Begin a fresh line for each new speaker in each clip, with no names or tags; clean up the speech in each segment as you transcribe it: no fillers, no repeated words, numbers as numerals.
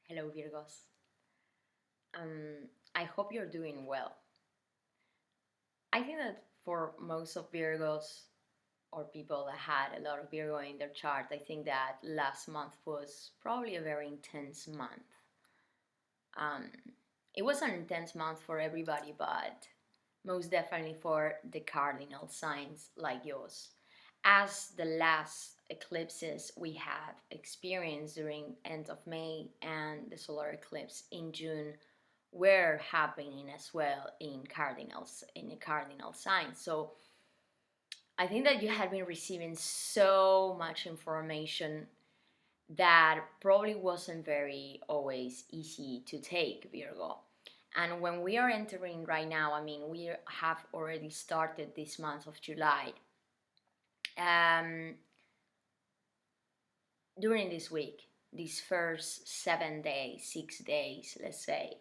Hello, Virgos. I hope you're doing well. I think that for most of Virgos or people that had a lot of Virgo in their chart, I think that last month was probably a very intense month. Um, it was an intense month for everybody, but most definitely for the cardinal signs like yours. As the last eclipses we have experienced during end of May and the solar eclipse in June were happening as well in the cardinal signs. So I think that you had been receiving so much information that probably wasn't very always easy to take, Virgo. And when we are entering right now, I mean, we have already started this month of July. Um, During this week, these first 7 days, 6 days, let's say,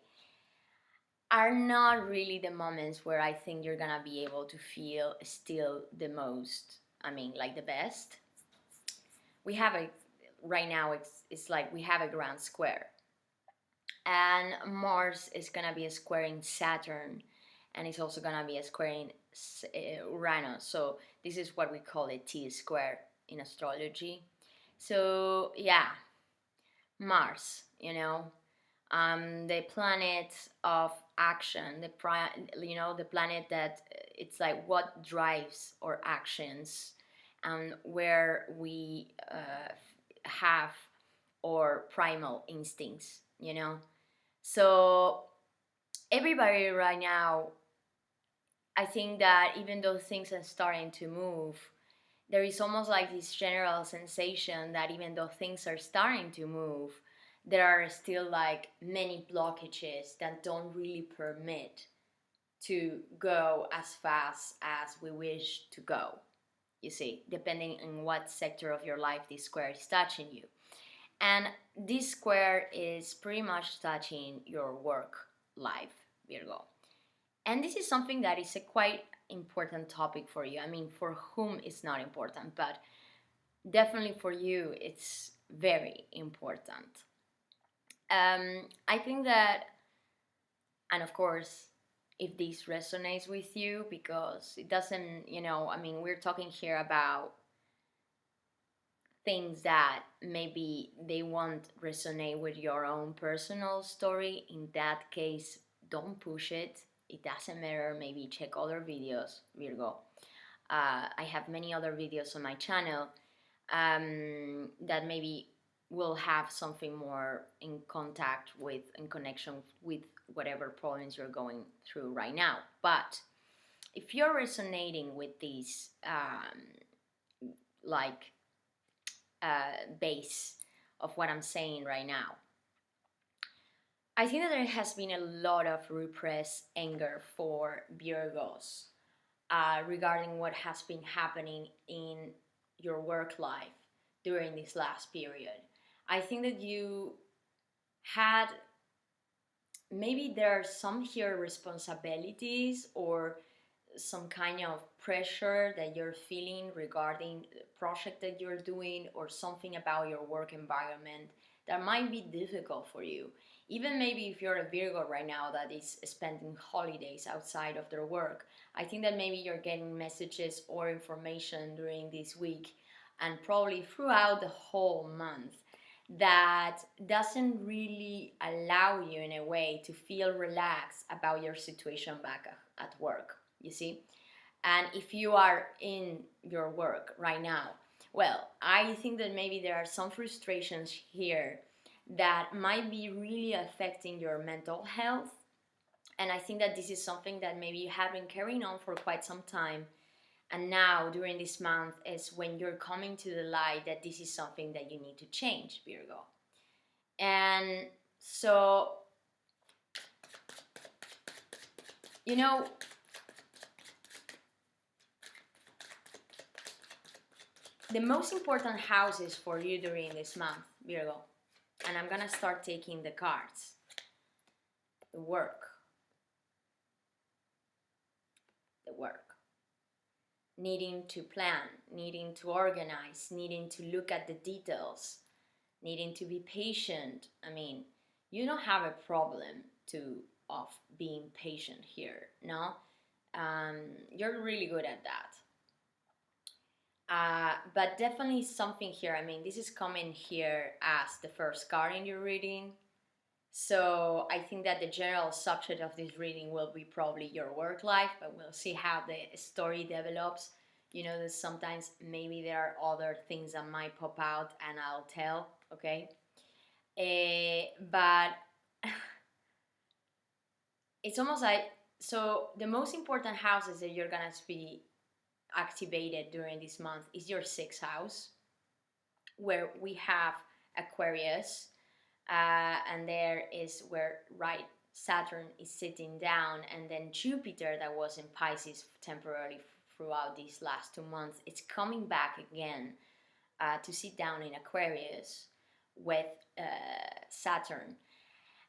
are not really the moments where I think you're gonna be able to feel still the most, I mean, like the best. We have a, right now, it's like we have a grand square. And Mars is gonna be a square in Saturn, and it's also gonna be a square in Uranus. So this is what we call a T square in astrology. So yeah, Mars, the planet of action, the planet that it's like what drives our actions, and where we have our primal instincts. So everybody right now, I think that even though things are starting to move, there is almost like this general sensation that even though things are starting to move, there are still like many blockages that don't really permit to go as fast as we wish to go. You see, depending on what sector of your life this square is touching you. And this square is pretty much touching your work life, Virgo. And this is something that is a quite important topic for you. I mean, for whom it's not important, but definitely for you, it's very important. I think that, and of course, if this resonates with you, because it doesn't, I mean, we're talking here about things that maybe they won't resonate with your own personal story. In that case, don't push it. It doesn't matter. Maybe check other videos, Virgo. I have many other videos on my channel that maybe will have something more in contact with, in connection with whatever problems you're going through right now. But if you're resonating with these like base of what I'm saying right now, I think that there has been a lot of repressed anger for Virgos regarding what has been happening in your work life during this last period. I think that you had, maybe there are some here responsibilities or some kind of pressure that you're feeling regarding the project that you're doing or something about your work environment that might be difficult for you. Even maybe if you're a Virgo right now that is spending holidays outside of their work, I think that maybe you're getting messages or information during this week and probably throughout the whole month that doesn't really allow you in a way to feel relaxed about your situation back at work, you see. And if you are in your work right now, well, I think that maybe there are some frustrations here that might be really affecting your mental health. And I think that this is something that maybe you have been carrying on for quite some time, and now during this month is when you're coming to the light that this is something that you need to change, Virgo. And so, you know, the most important houses for you during this month, Virgo, and I'm gonna start taking the cards. The work. The work. Needing to plan, needing to organize, needing to look at the details, needing to be patient. I mean, you don't have a problem of being patient here, no? You're really good at that. But definitely something here. I mean, this is coming here as the first card in your reading. So I think that the general subject of this reading will be probably your work life, but we'll see how the story develops. You know that sometimes maybe there are other things that might pop out and I'll tell, okay? But it's almost like, so the most important houses that you're gonna be activated during this month is your sixth house, where we have Aquarius, and there is where Saturn is sitting down, and then Jupiter, that was in Pisces temporarily throughout these last 2 months, it's coming back again to sit down in Aquarius with Saturn.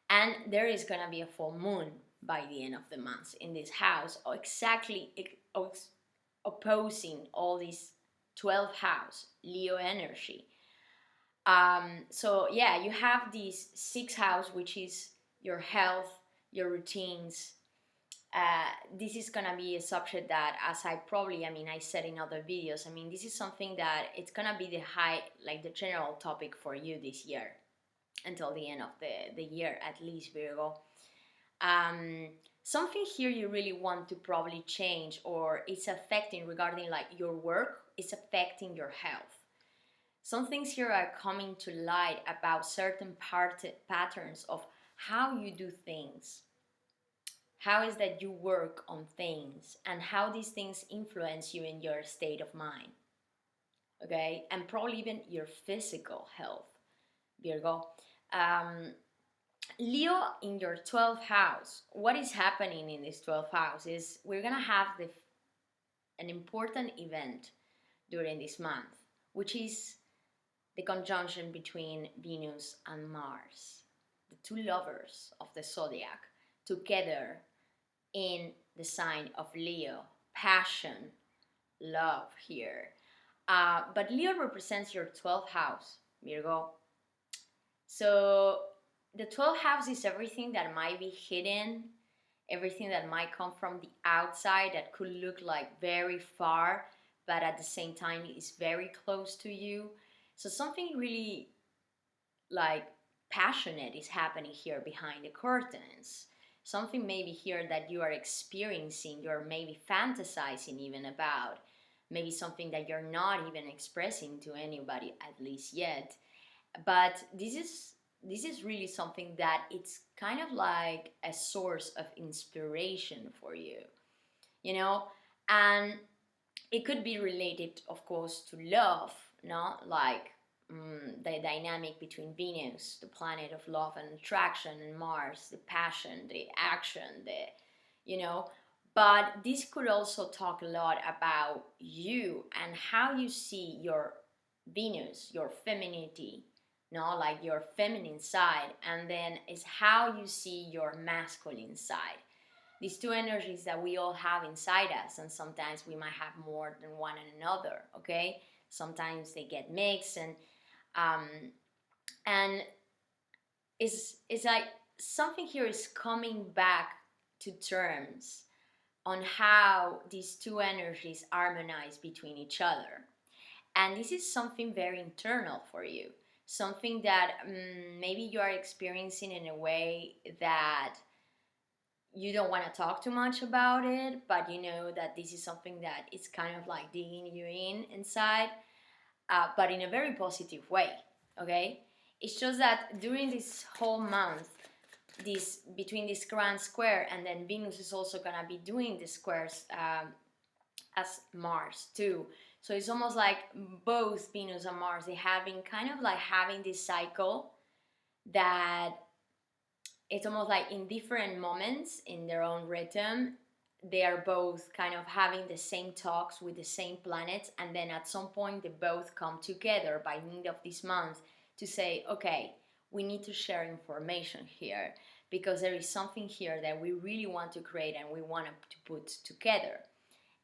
And there is going to be a full moon by the end of the month in this house, exactly opposing all these 12th house Leo energy. So yeah, you have this sixth house, which is your health, your routines. This is gonna be a subject that, as I said in other videos, this is something that it's gonna be the general topic for you this year, until the end of the year, at least, Virgo. Something here you really want to probably change, or it's affecting regarding like your work, it's affecting your health. Some things here are coming to light about certain patterns of how you do things, how is that you work on things, and how these things influence you in your state of mind, okay? And probably even your physical health, Virgo. Leo, in your 12th house, what is happening in this 12th house is we're gonna have an important event during this month, which is the conjunction between Venus and Mars, the two lovers of the zodiac, together in the sign of Leo. Passion, love here. But Leo represents your 12th house, Virgo. So the 12th house is everything that might be hidden, everything that might come from the outside that could look like very far, but at the same time is very close to you. So something really like passionate is happening here behind the curtains. Something maybe here that you are experiencing, you're maybe fantasizing even about. Maybe something that you're not even expressing to anybody, at least yet. But this is really something that it's kind of like a source of inspiration for you, you know? And it could be related, of course, to love, no? Like the dynamic between Venus, the planet of love and attraction, and Mars, the passion, the action, But this could also talk a lot about you and how you see your Venus, your femininity, no, like your feminine side, and then is how you see your masculine side. These two energies that we all have inside us, and sometimes we might have more than one and another, okay? Sometimes they get mixed, and it's like something here is coming back to terms on how these two energies harmonize between each other. And this is something very internal for you, something that maybe you are experiencing in a way that you don't want to talk too much about it, but you know that this is something that is kind of like digging you inside, but in a very positive way, okay? It's just that during this whole month, between this grand square, and then Venus is also gonna be doing the squares as Mars too. So it's almost like both Venus and Mars, they have been kind of like having this cycle that it's almost like in different moments in their own rhythm, they are both kind of having the same talks with the same planets, and then at some point they both come together by mid of this month to say, okay, we need to share information here because there is something here that we really want to create and we want to put together.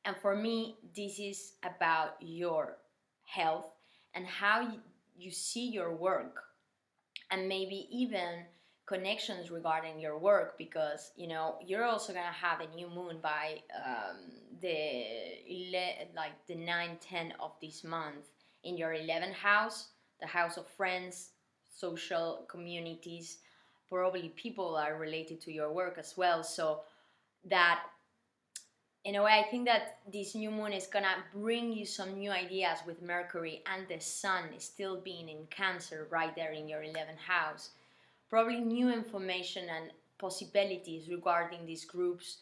And for me, this is about your health and how you see your work, and maybe even connections regarding your work, because you know you're also gonna have a new moon by the 9-10 of this month in your 11th house, the house of friends, social communities. Probably people are related to your work as well. So that, in a way, I think that this new moon is gonna bring you some new ideas with Mercury and the Sun still being in Cancer right there in your 11th house. Probably new information and possibilities regarding these groups,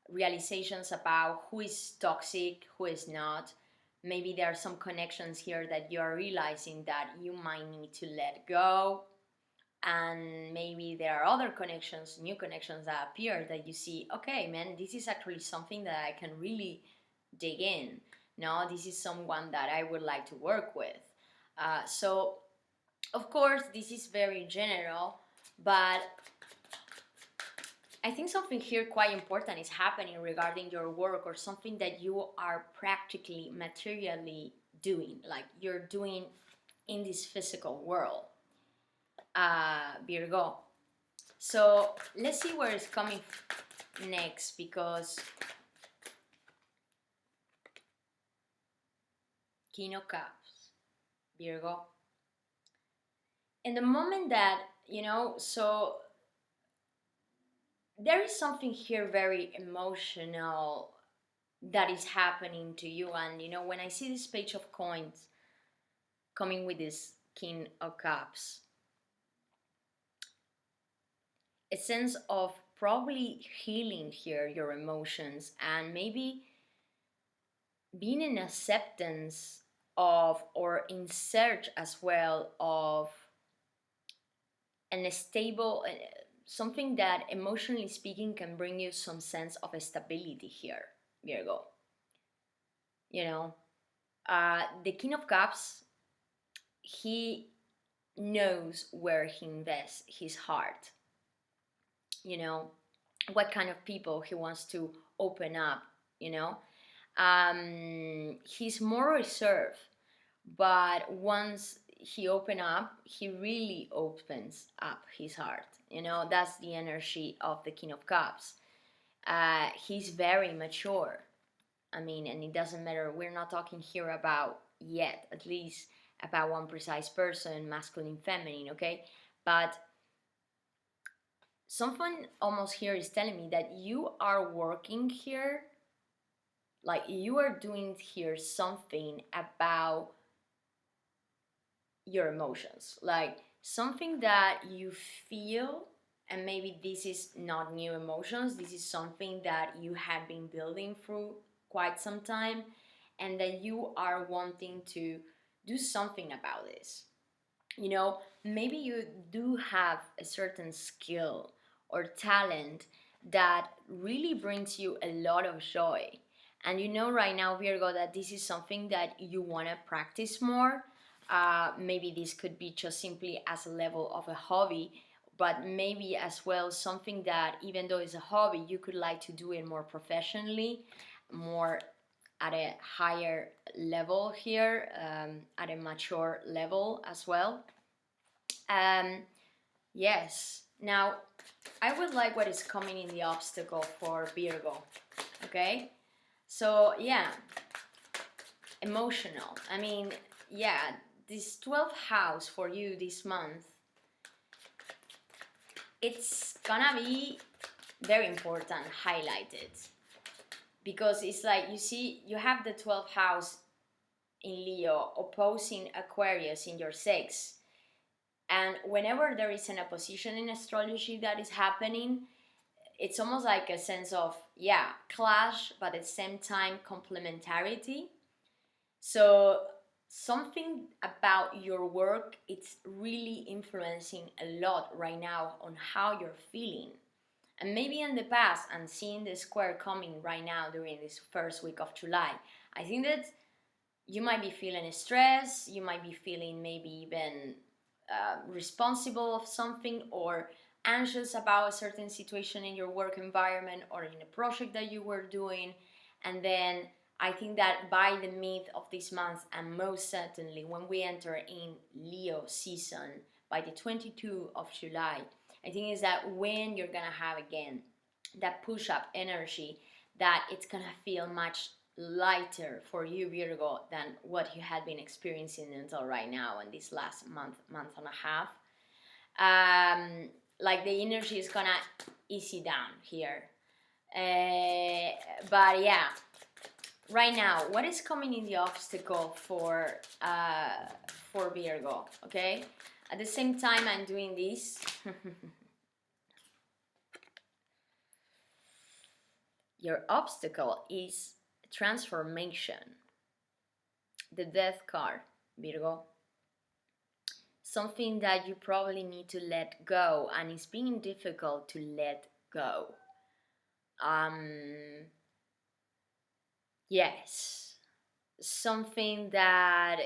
realizations about who is toxic, who is not. Maybe there are some connections here that you are realizing that you might need to let go. And maybe there are other connections, new connections that appear that you see, okay, man, this is actually something that I can really dig in. No, this is someone that I would like to work with. So, of course, this is very general, but I think something here quite important is happening regarding your work, or something that you are practically, materially doing, like you're doing in this physical world, Virgo. So let's see where it's coming next, because King of Cups, Virgo. In the moment that, you know, so there is something here very emotional that is happening to you. And, you know, when I see this Page of Coins coming with this King of Cups, a sense of probably healing here your emotions, and maybe being in acceptance of, or in search as well of, an stable, something that emotionally speaking can bring you some sense of stability here, Virgo. You know, the King of Cups, he knows where he invests his heart. You know, what kind of people he wants to open up, you know. He's more reserved, but once he he really opens up his heart. You know, that's the energy of the King of Cups. He's very mature. I mean, and it doesn't matter, we're not talking here about, yet at least, about one precise person, masculine, feminine, okay? But someone almost here is telling me that you are working here, like you are doing here something about your emotions, like something that you feel. And maybe this is not new emotions, this is something that you have been building through quite some time, and that you are wanting to do something about this. You know, maybe you do have a certain skill or talent that really brings you a lot of joy. And you know right now, Virgo, that this is something that you want to practice more. Maybe this could be just simply as a level of a hobby, but maybe as well something that, even though it's a hobby, you could like to do it more professionally, more at a higher level here, at a mature level as well. Yes. Now, I would like what is coming in the obstacle for Virgo. Okay? So, yeah. Emotional. I mean, yeah, this 12th house for you this month, it's gonna be very important, highlighted. Because it's like, you see, you have the 12th house in Leo opposing Aquarius in your 6th. And whenever there is an opposition in astrology that is happening, it's almost like a sense of, yeah, clash, but at the same time complementarity. So something about your work, it's really influencing a lot right now on how you're feeling. And maybe in the past, and seeing the square coming right now during this first week of July, I think that you might be feeling stress, you might be feeling maybe even responsible of something, or anxious about a certain situation in your work environment or in a project that you were doing. And then I think that by the mid of this month, and most certainly when we enter in Leo season, by the 22 of July, I think is that when you're gonna have again that push-up energy, that it's gonna feel much lighter for you, Virgo, than what you had been experiencing until right now in this last month and a half. Like the energy is gonna easy down here. But yeah, right now, what is coming in the obstacle for Virgo? Okay, at the same time I'm doing this. Your obstacle is transformation. The Death card, Virgo. Something that you probably need to let go, and it's being difficult to let go. Yes, something that,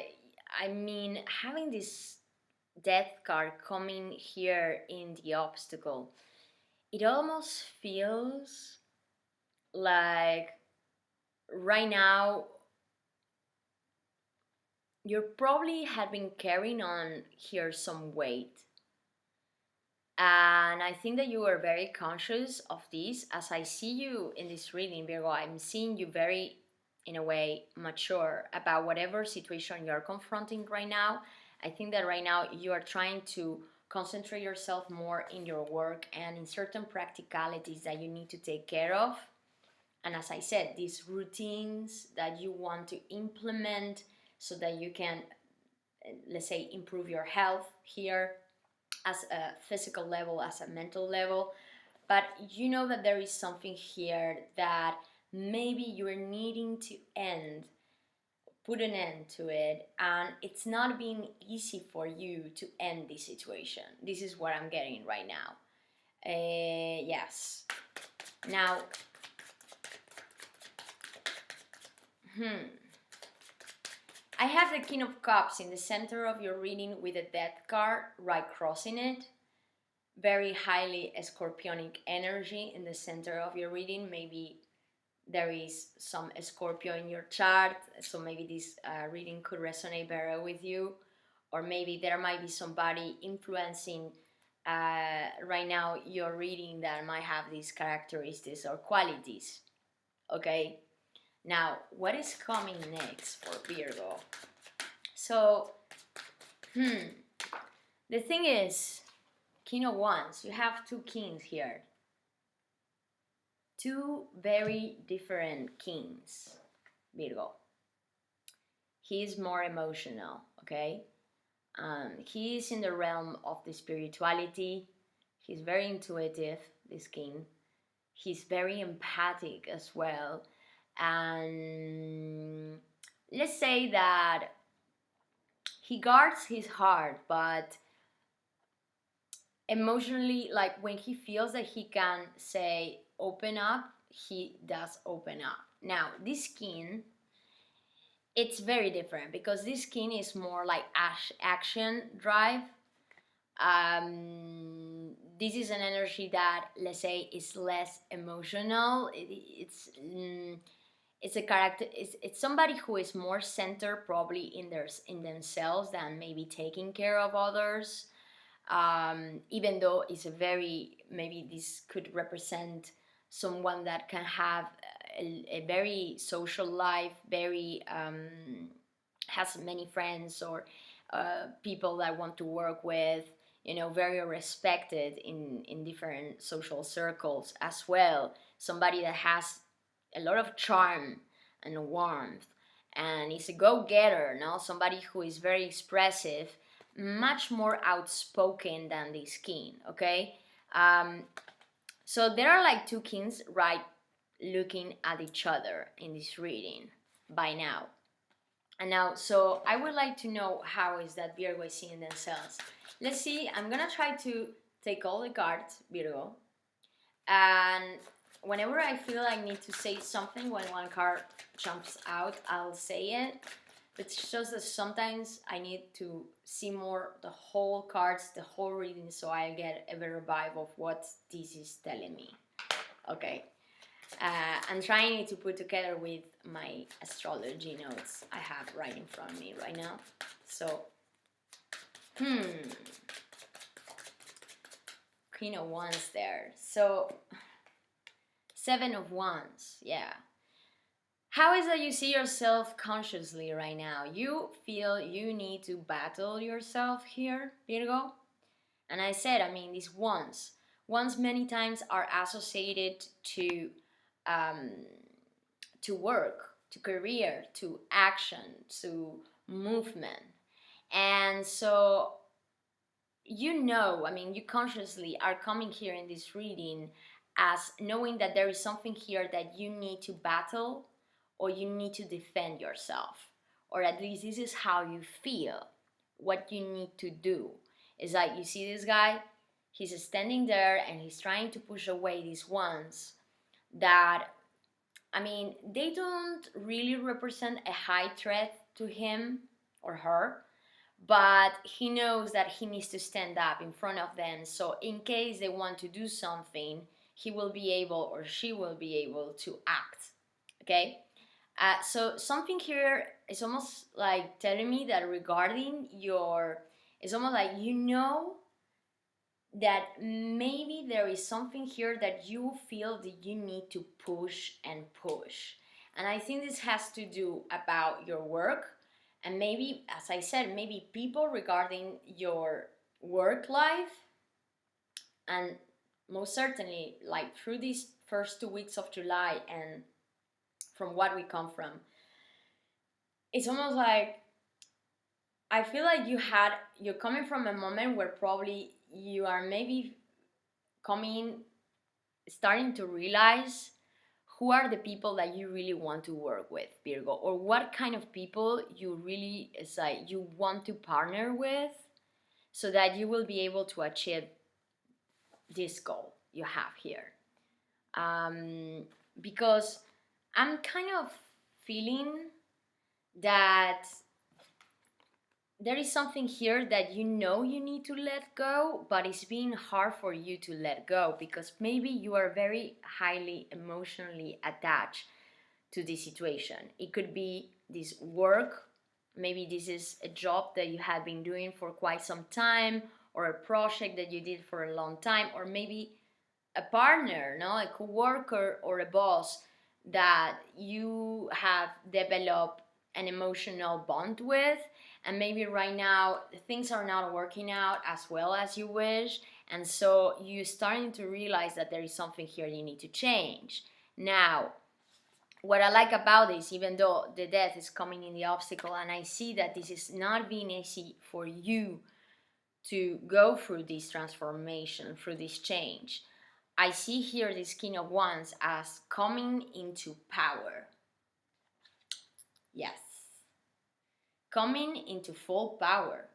I mean, having this Death card coming here in the obstacle, it almost feels like right now you probably have been carrying on here some weight, and I think that you are very conscious of this. As I see you in this reading, Virgo, I'm seeing you very, in a way, mature about whatever situation you're confronting right now. I think that right now you are trying to concentrate yourself more in your work and in certain practicalities that you need to take care of. And as I said, these routines that you want to implement so that you can, let's say, improve your health here as a physical level, as a mental level. But you know that there is something here that maybe you're needing to put an end to it, and it's not being easy for you to end this situation. This is what I'm getting right now. Yes. Now, I have the King of Cups in the center of your reading with the Death card right crossing it. Very highly Scorpionic energy in the center of your reading. Maybe there is some Scorpio in your chart, so maybe this reading could resonate better with you. Or maybe there might be somebody influencing right now your reading that might have these characteristics or qualities. Okay? Now, what is coming next for Virgo? So, the thing is, King of Wands, you have two kings here. Two very different kings, Virgo. He is more emotional, okay? He is in the realm of the spirituality. He's very intuitive, this king. He's very empathic as well. And let's say that he guards his heart, but emotionally, like when he feels that he can say open up, he does open up. Now, this king, it's very different because this king is more like action drive. This is an energy that, let's say, is less emotional. It's a character. It's somebody who is more centered, probably in themselves than maybe taking care of others. Even though it's a very, maybe this could represent someone that can have a very social life, very has many friends or people that want to work with, you know, very respected in different social circles as well. Somebody that has a lot of charm and warmth and is a go-getter, no? Somebody who is very expressive, much more outspoken than this king, okay? So there are like two kings right looking at each other in this reading by now. And now, so I would like to know how is that Virgo is seeing themselves. Let's see, I'm gonna try to take all the cards, Virgo, and whenever I feel I need to say something, when one card jumps out, I'll say it. It's just that sometimes I need to see more the whole cards, the whole reading, so I get a better vibe of what this is telling me. Okay. I'm trying to put together with my astrology notes I have right in front of me right now. So, Queen of Wands there. So, Seven of Wands, yeah. How is that you see yourself consciously right now? You feel you need to battle yourself here, Virgo? And I said, I mean, these wands many times are associated um, to work, to career, to action, to movement. And so, I mean, you consciously are coming here in this reading as knowing that there is something here that you need to battle or you need to defend yourself. Or at least this is how you feel. What you need to do is like you see this guy, he's standing there and he's trying to push away these ones that, I mean, they don't really represent a high threat to him or her, but he knows that he needs to stand up in front of them. So, in case they want to do something, he will be able or she will be able to act. Okay? So, something here is almost like telling me that regarding it's almost like you know that maybe there is something here that you feel that you need to push and push. And I think this has to do about your work and maybe, as I said, maybe people regarding your work life. And most certainly, like through these first 2 weeks of July and from what we come from, it's almost like I feel like you're coming from a moment where probably you are maybe starting to realize who are the people that you really want to work with, Virgo, or what kind of people you really you want to partner with, so that you will be able to achieve this goal you have here. Because I'm kind of feeling that there is something here that you know you need to let go, but it's being hard for you to let go because maybe you are very highly emotionally attached to this situation. It could be this work, maybe this is a job that you have been doing for quite some time, or a project that you did for a long time, or maybe a partner, no, a co-worker or a boss that you have developed an emotional bond with, and maybe right now things are not working out as well as you wish, and so you're starting to realize that there is something here you need to change. Now, what I like about this, even though the death is coming in the obstacle, and I see that this is not being easy for you to go through this transformation, through this change, I see here this King of Wands as coming into power. Yes. Coming into full power.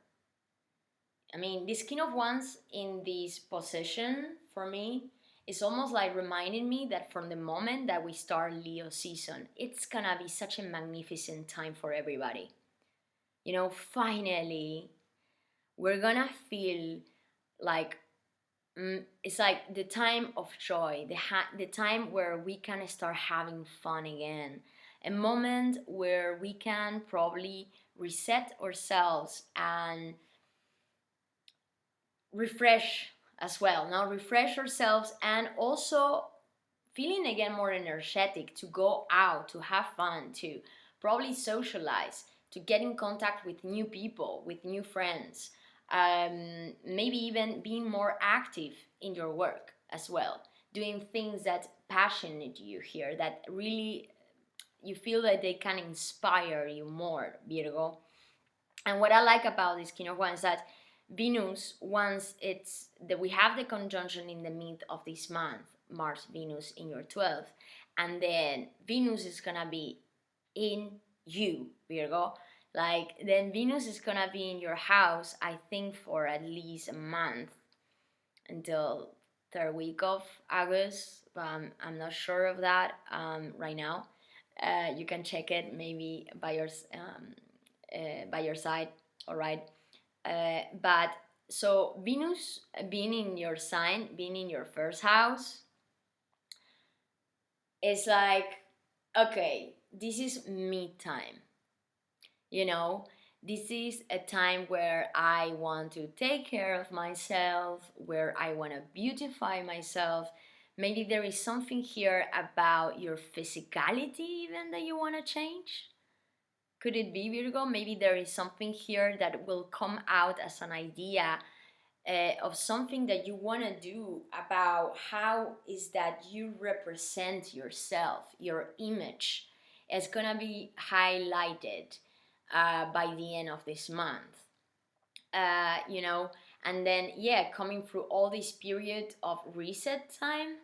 I mean, this King of Wands in this position, for me, is almost like reminding me that from the moment that we start Leo season, it's gonna be such a magnificent time for everybody. You know, finally, we're gonna feel like it's like the time of joy, the time where we can start having fun again, a moment where we can probably reset ourselves and refresh as well. Now, refresh ourselves and also feeling again more energetic to go out, to have fun, to probably socialize, to get in contact with new people, with new friends. Maybe even being more active in your work as well, doing things that passionate you here, that really you feel that they can inspire you more, Virgo. And what I like about this King of Wands is that Venus, once it's that we have the conjunction in the mid of this month, Mars Venus in your 12th, and then Venus is gonna be in you, Virgo. Like, then Venus is gonna be in your house, I think, for at least a month until third week of August. I'm not sure of that right now. You can check it maybe by your side. All right. But so Venus being in your sign, being in your first house, is like, okay, this is me time. You know, This is a time where I want to take care of myself, where I want to beautify myself. Maybe there is something here about your physicality even that you want to change. Could it be, Virgo? Maybe there is something here that will come out as an idea of something that you want to do about how is that you represent yourself, your image is going to be highlighted by the end of this month. You know, and then, yeah, coming through all this period of reset time,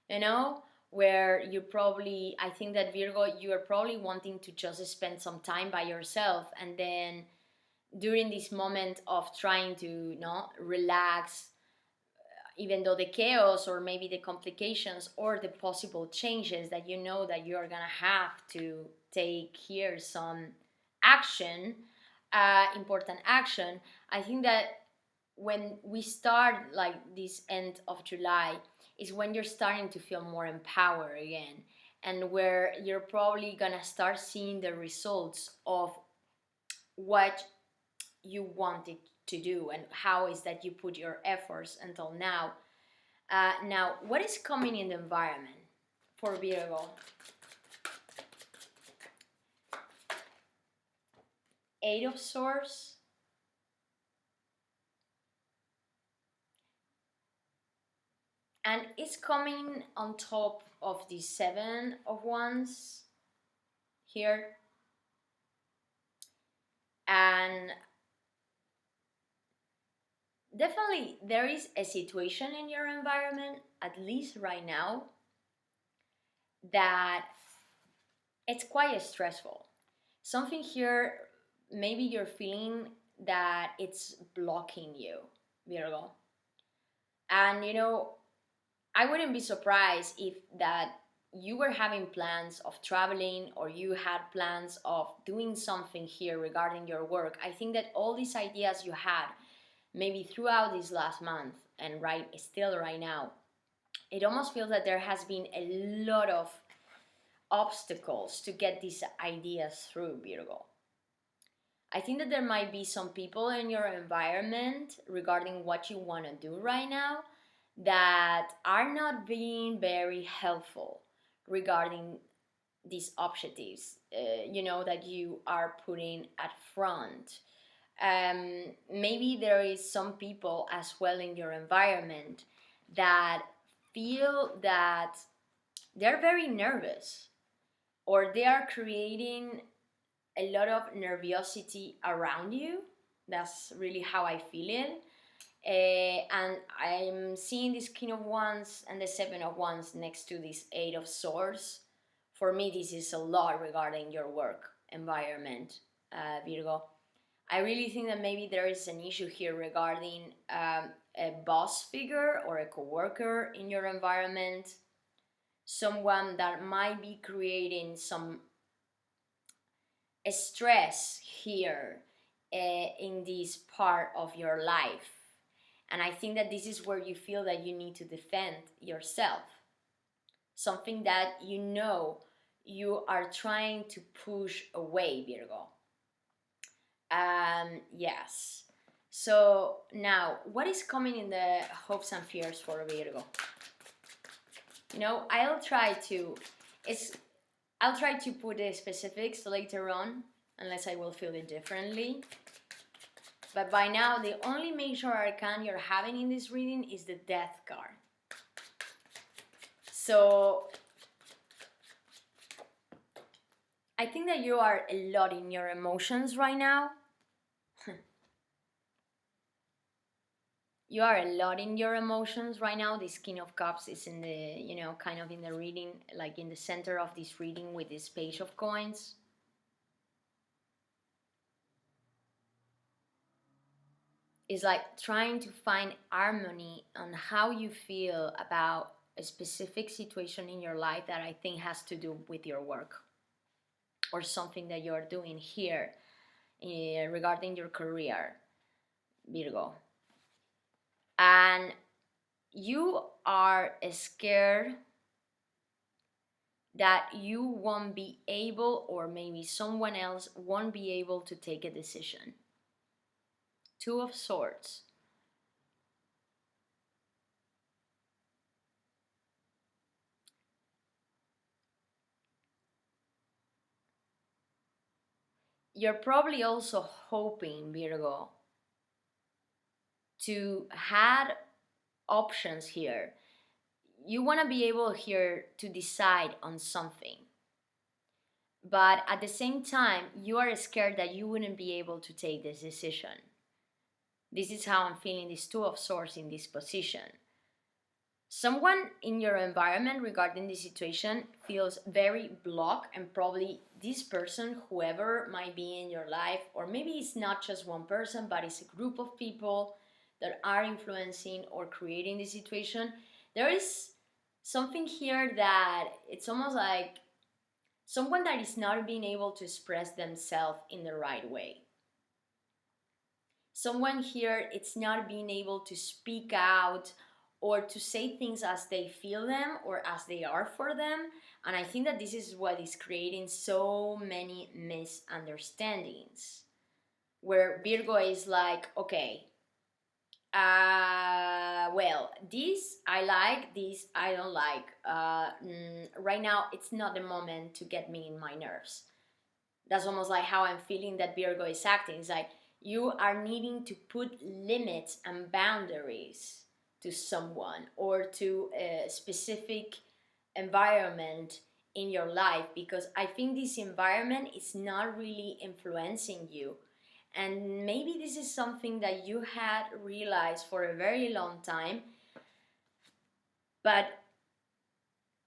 you know, where you probably, I think that Virgo, you are probably wanting to just spend some time by yourself, and then during this moment of trying to, you know, relax, even though the chaos or maybe the complications or the possible changes that you know that you're gonna have to take here some action, important action. I think that when we start like this end of July is when you're starting to feel more empowered again, and where you're probably gonna start seeing the results of what you wanted to do and how is that you put your efforts until now. Now, what is coming in the environment for Virgo? Eight of Swords. And it's coming on top of the Seven of Wands here. And definitely there is a situation in your environment, at least right now, that it's quite stressful. Something here, maybe you're feeling that it's blocking you, Virgo. And you know, I wouldn't be surprised if that you were having plans of traveling or you had plans of doing something here regarding your work. I think that all these ideas you had maybe throughout this last month and right still right now, it almost feels that there has been a lot of obstacles to get these ideas through, Virgo. I think that there might be some people in your environment regarding what you want to do right now that are not being very helpful regarding these objectives, you know, that you are putting at front. Maybe there is some people as well in your environment that feel that they're very nervous or they are creating a lot of nervosity around you. That's really how I feel it. And I'm seeing this King of Wands and the Seven of Wands next to this Eight of Swords. For me, this is a lot regarding your work environment, Virgo. I really think that maybe there is an issue here regarding a boss figure or a coworker in your environment, someone that might be creating some stress here in this part of your life. And I think that this is where you feel that you need to defend yourself. Something that you know you are trying to push away, Virgo. Yes. So now, what is coming in the hopes and fears for Virgo? You know, I'll try to put the specifics later on, unless I will feel it differently. But by now, the only major arcana you're having in this reading is the Death card. So I think that you are a lot in your emotions right now. You are a lot in your emotions right now. This King of Cups is in the, you know, kind of in the reading, like in the center of this reading with this Page of Coins. It's like trying to find harmony on how you feel about a specific situation in your life that I think has to do with your work or something that you're doing here regarding your career, Virgo. And you are scared that you won't be able, or maybe someone else won't be able to take a decision. Two of Swords. You're probably also hoping, Virgo, to have options here. You want to be able here to decide on something. But at the same time, you are scared that you wouldn't be able to take this decision. This is how I'm feeling this Two of Swords in this position. Someone in your environment regarding this situation feels very blocked, and probably this person, whoever might be in your life, or maybe it's not just one person, but it's a group of people that are influencing or creating this situation. There is something here that it's almost like someone that is not being able to express themselves in the right way. Someone here, it's not being able to speak out or to say things as they feel them or as they are for them. And I think that this is what is creating so many misunderstandings, where Virgo is like, okay, well, this I like, this I don't like. Right now, it's not the moment to get me in my nerves. That's almost like how I'm feeling that Virgo is acting. It's like you are needing to put limits and boundaries to someone or to a specific environment in your life, because I think this environment is not really influencing you. And maybe this is something that you had realized for a very long time, but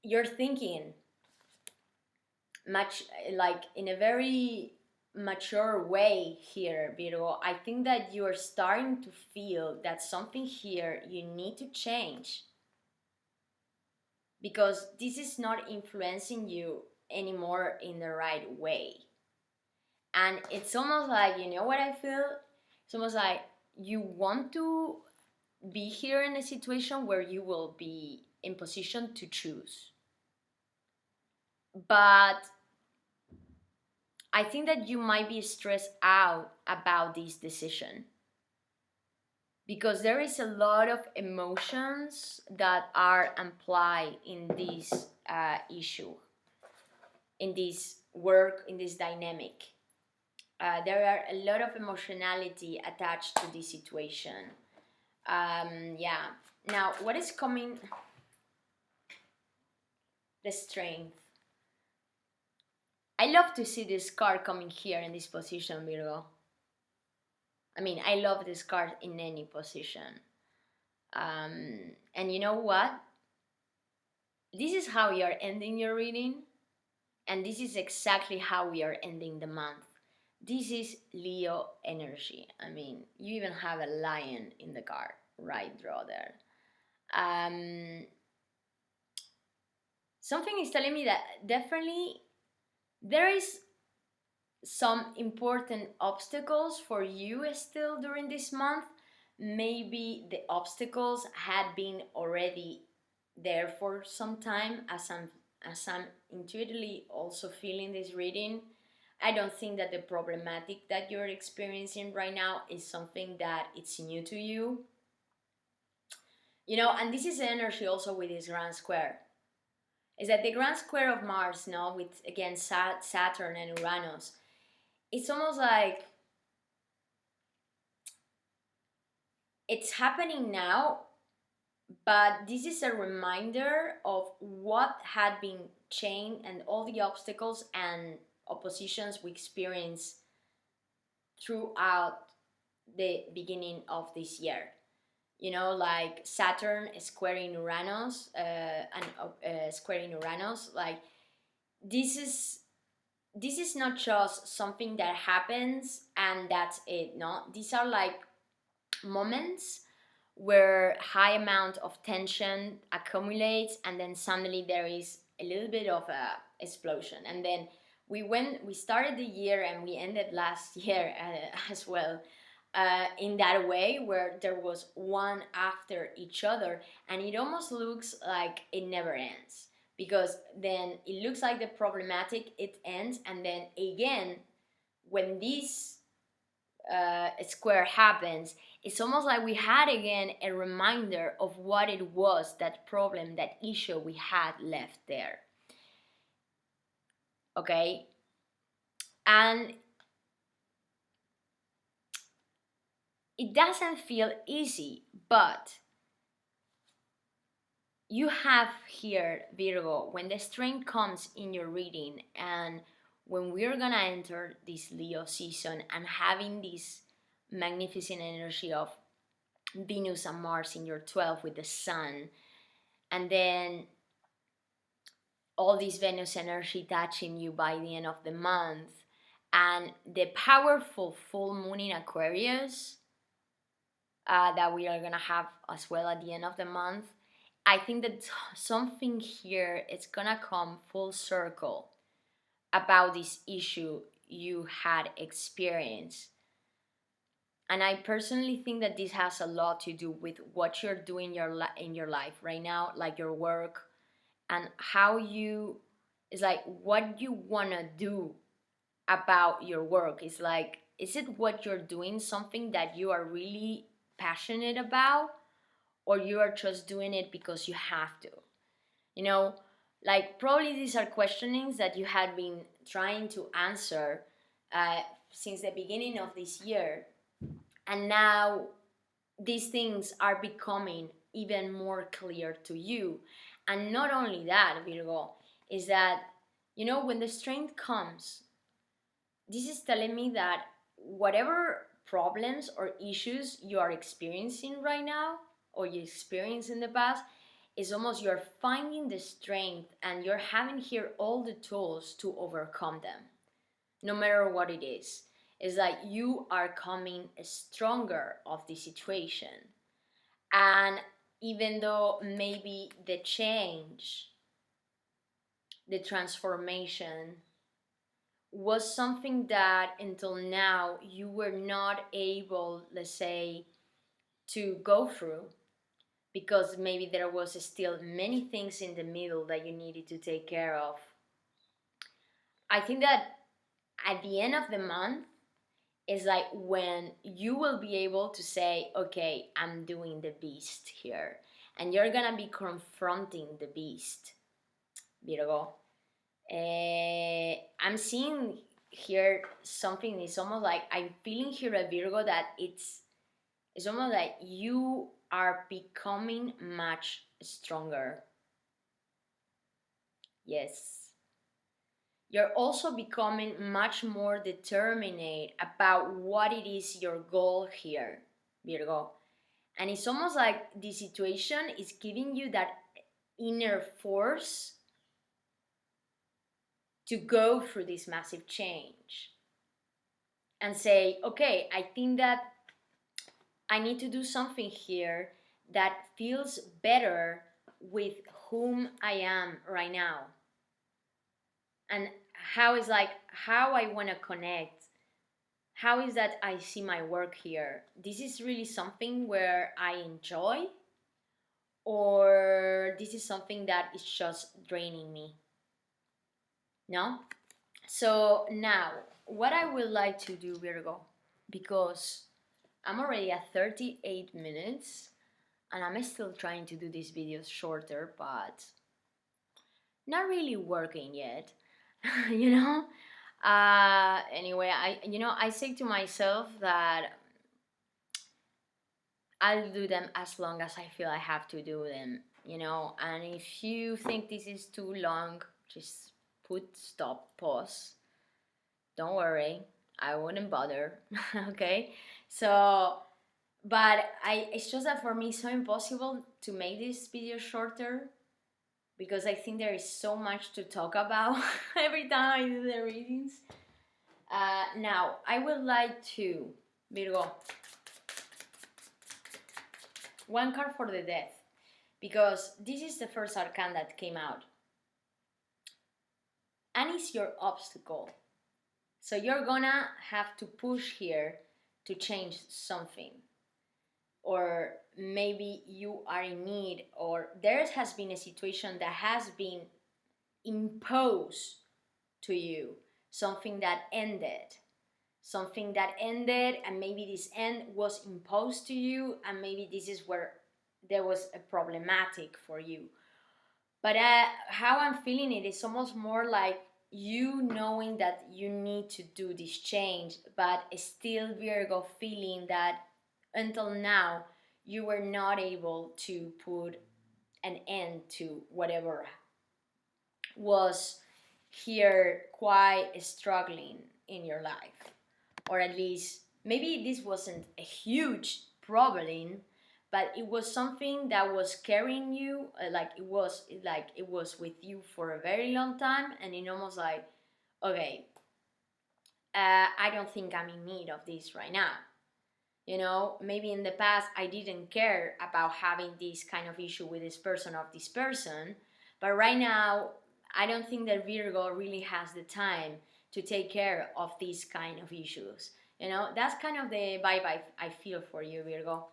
you're thinking much like in a very mature way here, Virgo. I think that you are starting to feel that something here you need to change, because this is not influencing you anymore in the right way. And it's almost like, you know what I feel? It's almost like you want to be here in a situation where you will be in position to choose. But I think that you might be stressed out about this decision, because there is a lot of emotions that are implied in this issue, in this work, in this dynamic. There are a lot of emotionality attached to this situation. Yeah. Now, what is coming? The Strength. I love to see this card coming here in this position, Virgo. I mean, I love this card in any position. And you know what? This is how you are ending your reading, and this is exactly how we are ending the month. This is Leo energy. I mean, you even have a lion in the card, right, draw there. Something is telling me that definitely there is some important obstacles for you still during this month. Maybe the obstacles had been already there for some time, as I'm intuitively also feeling this reading. I don't think that the problematic that you're experiencing right now is something that it's new to you. You know, and this is the energy also with this grand square. Is that the grand square of Mars, no, with again Saturn and Uranus. It's almost like it's happening now, but this is a reminder of what had been changed and all the obstacles and oppositions we experienced throughout the beginning of this year. You know, like Saturn squaring Uranus, and squaring Uranus. Like this is not just something that happens and that's it. No, these are like moments where high amount of tension accumulates, and then suddenly there is a little bit of a explosion. And then we started the year and we ended last year as well, in that way, where there was one after each other, and it almost looks like it never ends. because then it looks like the problematic, it ends, and then again, when this square happens, it's almost like we had again a reminder of what it was, that problem, that issue we had left there. Okay? And it doesn't feel easy, but you have here, Virgo, when the strength comes in your reading, and when we're gonna enter this Leo season and having this magnificent energy of Venus and Mars in your 12th with the Sun, and then all this Venus energy touching you by the end of the month, and the powerful full moon in Aquarius that we are gonna have as well at the end of the month, I think that something here is gonna come full circle about this issue you had experienced. And I personally think that this has a lot to do with what you're doing in your life right now, like your work, and how you, it's like what you want to do about your work. It's like, is it what you're doing something that you are really passionate about, or you are just doing it because you have to? You know, like probably these are questionings that you had been trying to answer since the beginning of this year, and now these things are becoming even more clear to you. And not only that, Virgo, is that, you know, when the strength comes, this is telling me that whatever problems or issues you are experiencing right now, or you experienced in the past, is almost you're finding the strength and you're having here all the tools to overcome them, no matter what it is. It's like you are coming stronger of the situation. And even though maybe the change, the transformation was something that until now you were not able, let's say, to go through, because maybe there was still many things in the middle that you needed to take care of. I think that at the end of the month is like when you will be able to say, okay, I'm doing the beast here. And you're gonna be confronting the beast, Virgo. I'm seeing here something, it's almost like I'm feeling here a Virgo that it's almost like you are becoming much stronger. Yes. You're also becoming much more determined about what it is your goal here, Virgo. And it's almost like the situation is giving you that inner force to go through this massive change and say, okay, I think that I need to do something here that feels better with whom I am right now. And how is like how I want to connect. How is that I see my work here? This is really something where I enjoy, or this is something that is just draining me? No? So now, what I would like to do, Virgo, because I'm already at 38 minutes and I'm still trying to do these videos shorter, but not really working yet, you know? Anyway, I say to myself that I'll do them as long as I feel I have to do them, you know? And if you think this is too long, just put stop, pause. Don't worry, I wouldn't bother. Okay? So, but it's just that for me it's so impossible to make this video shorter, because I think there is so much to talk about every time I do the readings. Now, I would like to, Virgo, one card for the death, because this is the first arcana that came out. And it's your obstacle. So you're gonna have to push here to change something. Or maybe you are in need, or there has been a situation that has been imposed to you, something that ended, and maybe this end was imposed to you, and maybe this is where there was a problematic for you. But how I'm feeling it is almost more like you knowing that you need to do this change, but still Virgo feeling that until now you were not able to put an end to whatever was here quite struggling in your life. Or at least maybe this wasn't a huge problem, but it was something that was carrying you, like it was with you for a very long time, and it almost like, okay, I don't think I'm in need of this right now. You know, maybe in the past I didn't care about having this kind of issue with this person or this person, but right now I don't think that Virgo really has the time to take care of these kind of issues. You know, that's kind of the vibe I feel for you, Virgo,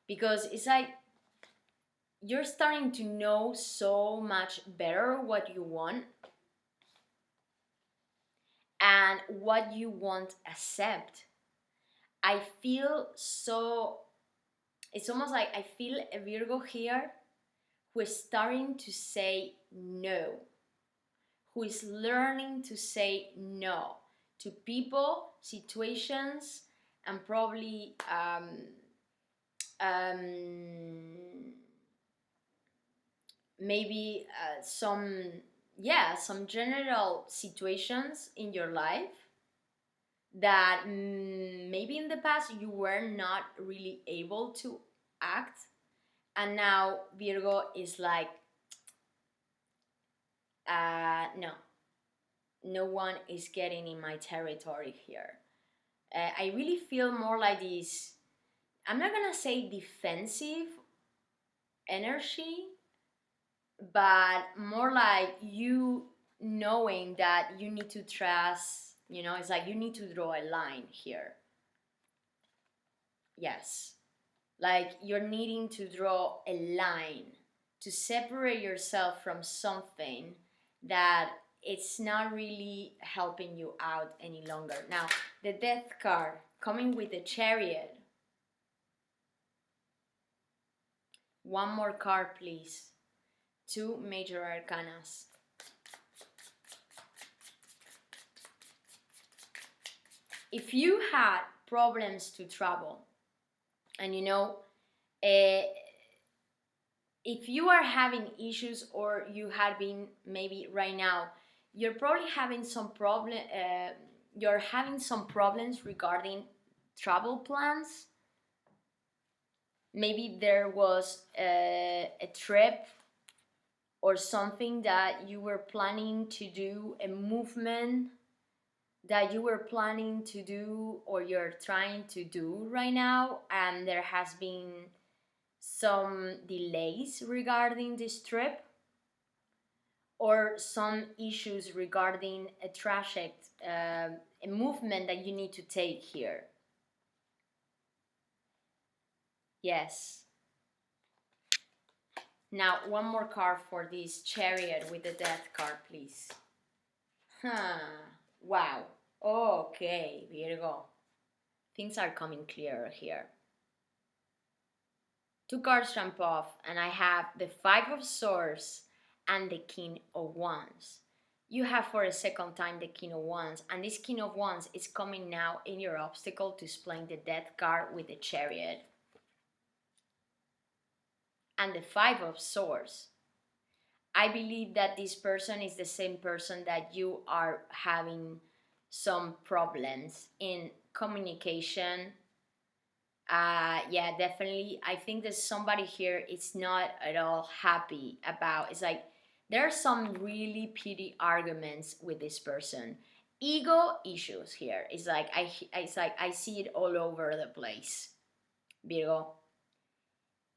because it's like you're starting to know so much better what you want and what you won't accept. I feel so, it's almost like I feel a Virgo here who is starting to say no, who is learning to say no to people, situations, and probably maybe some general situations in your life that maybe in the past you were not really able to act, and now Virgo is like, no one is getting in my territory here. I really feel more like this, I'm not gonna say defensive energy, but more like you knowing that you need to trust, you know, it's like you need to draw a line here. Yes. Like you're needing to draw a line to separate yourself from something that it's not really helping you out any longer. Now, the Death card coming with the Chariot. One more card, please. 2 major arcanas. If you had problems to travel, and you know, if you are having issues, or you had been, maybe right now you're probably having some problem, you're having some problems regarding travel plans. Maybe there was a trip or something that you were planning to do, a movement that you were planning to do or you're trying to do right now, and there has been some delays regarding this trip, or some issues regarding a traject, a movement that you need to take here. Yes. Now, one more card for this Chariot with the Death card, please. Wow. Okay, Virgo. Things are coming clearer here. 2 cards jump off, and I have the 5 of Swords and the King of Wands. You have for a second time the King of Wands, and this King of Wands is coming now in your obstacle to explain the Death card with the Chariot. And the 5 of Swords. I believe that this person is the same person that you are having some problems in communication. Yeah, definitely. I think that somebody here is not at all happy about, it's like there are some really petty arguments with this person. Ego issues here. It's like I see it all over the place, Virgo.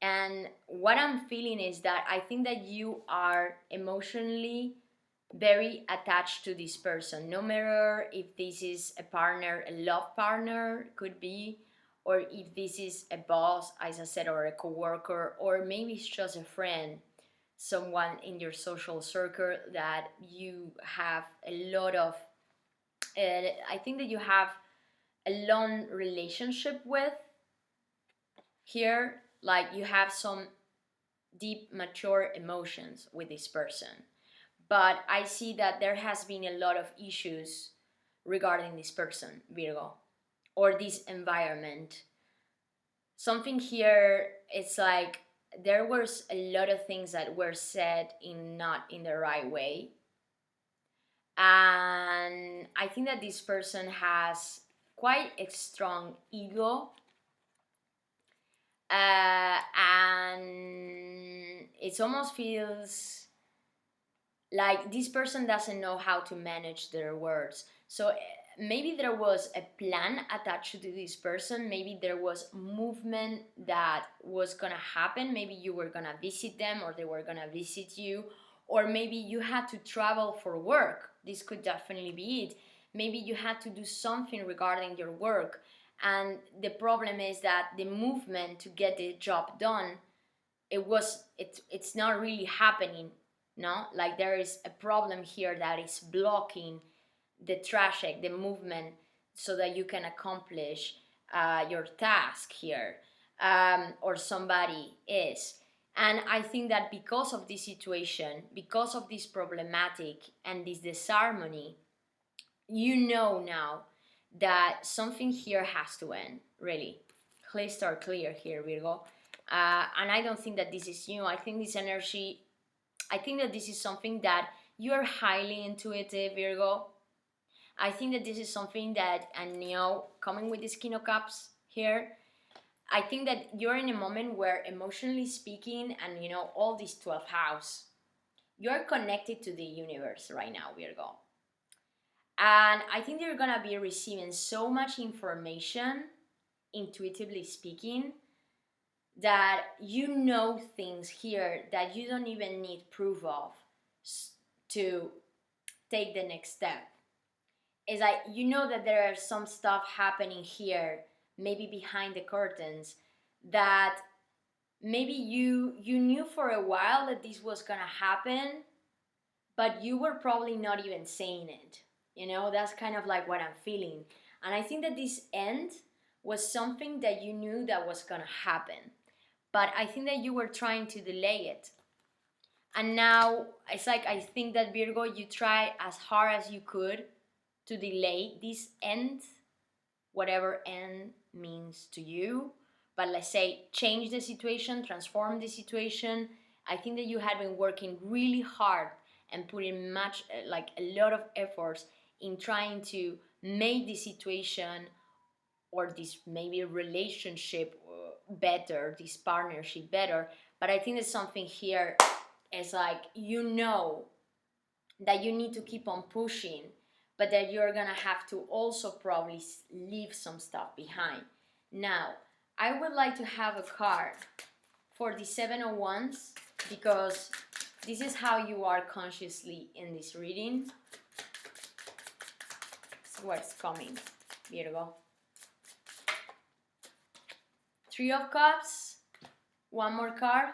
And what I'm feeling is that I think that you are emotionally very attached to this person, no matter if this is a partner, a love partner could be, or if this is a boss, as I said, or a coworker, or maybe it's just a friend. someone in your social circle that you have a lot of, I think that you have a long relationship with here, like you have some deep, mature emotions with this person. But I see that there has been a lot of issues regarding this person, Virgo, or this environment. Something here, it's like there was a lot of things that were said in not in the right way. And I think that this person has quite a strong ego, and it almost feels like this person doesn't know how to manage their words. So maybe there was a plan attached to this person. Maybe there was movement that was gonna happen. Maybe you were gonna visit them, or they were gonna visit you, or maybe you had to travel for work. This could definitely be it. Maybe you had to do something regarding your work, and the problem is that the movement to get the job done, it's not really happening. No, like there is a problem here that is blocking the traffic, the movement, so that you can accomplish your task here, or somebody is. And I think that because of this situation, because of this problematic and this disharmony, you know now that something here has to end, really. Crystal clear here, Virgo. And I don't think that this is you. I think this energy, I think that this is something that you are highly intuitive, Virgo. I think that this is something that, and coming with this King of Cups here, I think that you're in a moment where, emotionally speaking, and all this 12th house, you're connected to the universe right now, Virgo. And I think you're gonna be receiving so much information, intuitively speaking, that you know things here that you don't even need proof of to take the next step. It's like that there are some stuff happening here, maybe behind the curtains, that maybe you knew for a while that this was gonna happen, but you were probably not even saying it. That's kind of like what I'm feeling. And I think that this end was something that you knew that was gonna happen, but I think that you were trying to delay it. And now it's like, I think that, Virgo, you try as hard as you could to delay this end, whatever end means to you. But let's say change the situation, transform the situation. I think that you had been working really hard and putting like a lot of efforts in trying to make the situation, or this maybe relationship, better, this partnership better. But I think that something here is like, that you need to keep on pushing, but that you're gonna have to also probably leave some stuff behind. Now, I would like to have a card for the Seven of Wands, because this is how you are consciously in this reading. This is what's coming, Virgo. Three of Cups, one more card.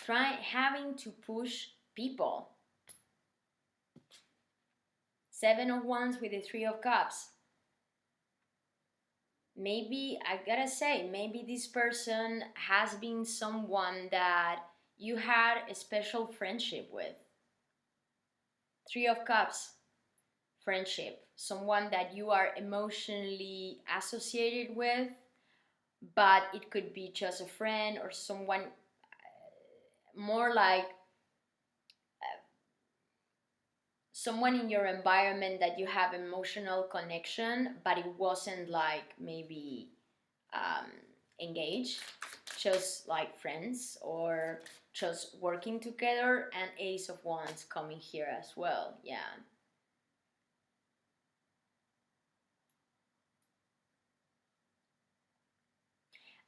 Having to push people. Seven of Wands with the Three of Cups. Maybe, I gotta say, maybe this person has been someone that you had a special friendship with. Three of Cups, friendship. Someone that you are emotionally associated with, but it could be just a friend, or someone more like someone in your environment that you have emotional connection, but it wasn't like maybe engaged, just like friends, or just working together. And Ace of Wands coming here as well. Yeah.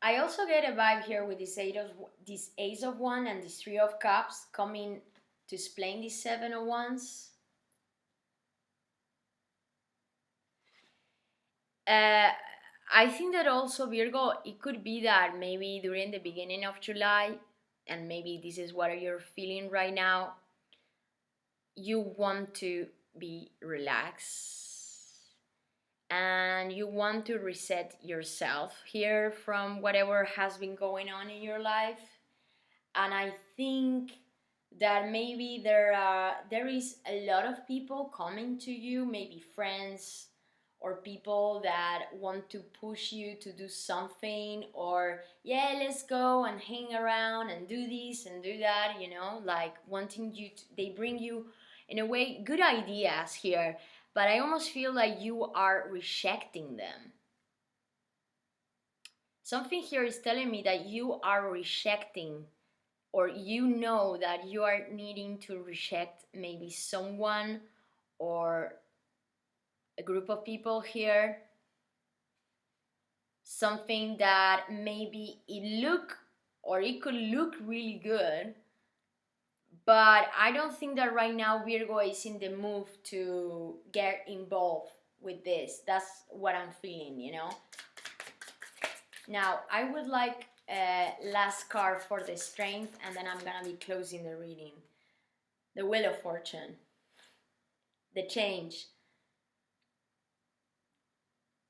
I also get a vibe here with this Ace of Wands and this Three of Cups coming to explain this Seven of Wands. I think that also, Virgo, it could be that maybe during the beginning of July, and maybe this is what you're feeling right now, you want to be relaxed and you want to reset yourself here from whatever has been going on in your life. And I think that maybe there is a lot of people coming to you, maybe friends or people that want to push you to do something, or yeah, let's go and hang around and do this and do that, you know, like wanting you to, they bring you in a way good ideas here, but I almost feel like you are rejecting them. Something here is telling me that you are rejecting, or you know that you are needing to reject maybe someone or a group of people here, something that maybe it could look really good, but I don't think that right now Virgo is in the mood to get involved with this. That's what I'm feeling, you know. Now I would like last card for the strength, and then I'm gonna be closing the reading. The Wheel of Fortune, the change.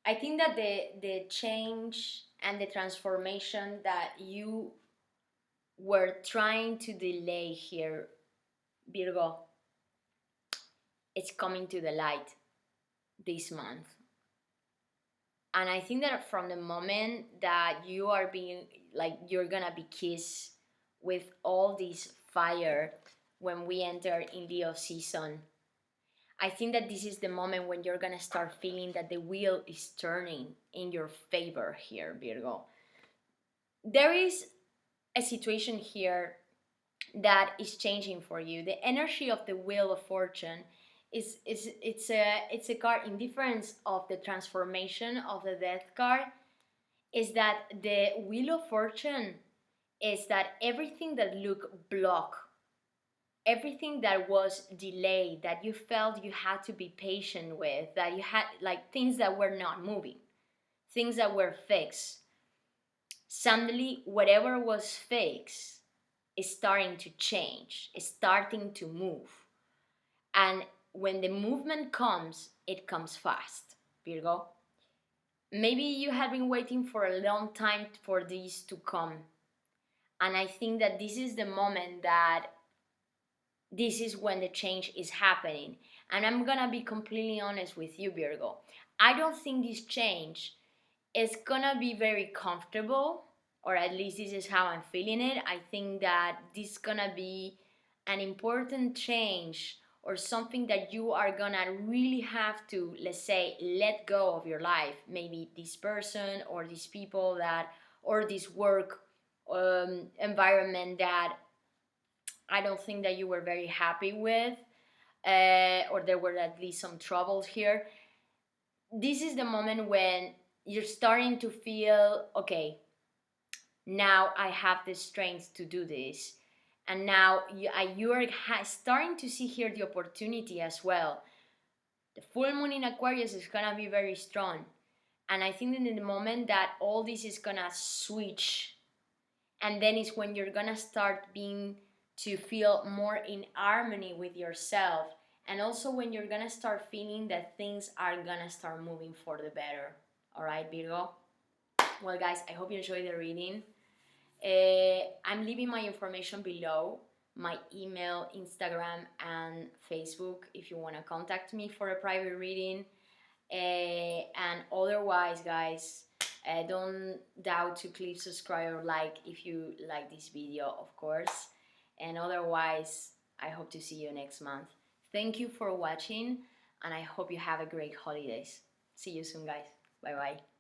I think that the change and the transformation that you were trying to delay here, Virgo, it's coming to the light this month. And I think that from the moment that you are being, like, you're gonna be kissed with all this fire when we enter in Leo season, I think that this is the moment when you're gonna start feeling that the wheel is turning in your favor here, Virgo. There is a situation here that is changing for you. The energy of the Wheel of Fortune it's a card in difference of the transformation of the Death card. Is that the Wheel of Fortune is that everything that looked blocked, everything that was delayed, that you felt you had to be patient with, that you had like things that were not moving, things that were fixed. Suddenly, whatever was fixed is starting to change, is starting to move. And when the movement comes, it comes fast, Virgo. Maybe you have been waiting for a long time for this to come. And I think that this is the moment that this is when the change is happening. And I'm gonna be completely honest with you, Virgo. I don't think this change is gonna be very comfortable, or at least this is how I'm feeling it. I think that this is gonna be an important change, or something that you are gonna really have to, let's say, let go of your life. Maybe this person or these people that, or this work environment that I don't think that you were very happy with, or there were at least some troubles here. This is the moment when you're starting to feel, okay, now I have the strength to do this. And now you're starting to see here the opportunity as well. The full moon in Aquarius is gonna be very strong. And I think that in the moment that all this is gonna switch, and then is when you're gonna start being to feel more in harmony with yourself, and also when you're gonna start feeling that things are gonna start moving for the better. All right, Virgo? Well, guys, I hope you enjoyed the reading. I'm leaving my information below, my email, Instagram, and Facebook if you want to contact me for a private reading. And otherwise, guys, don't doubt to click subscribe or like if you like this video, of course. And otherwise, I hope to see you next month. Thank you for watching, and I hope you have a great holidays. See you soon, guys. Bye bye.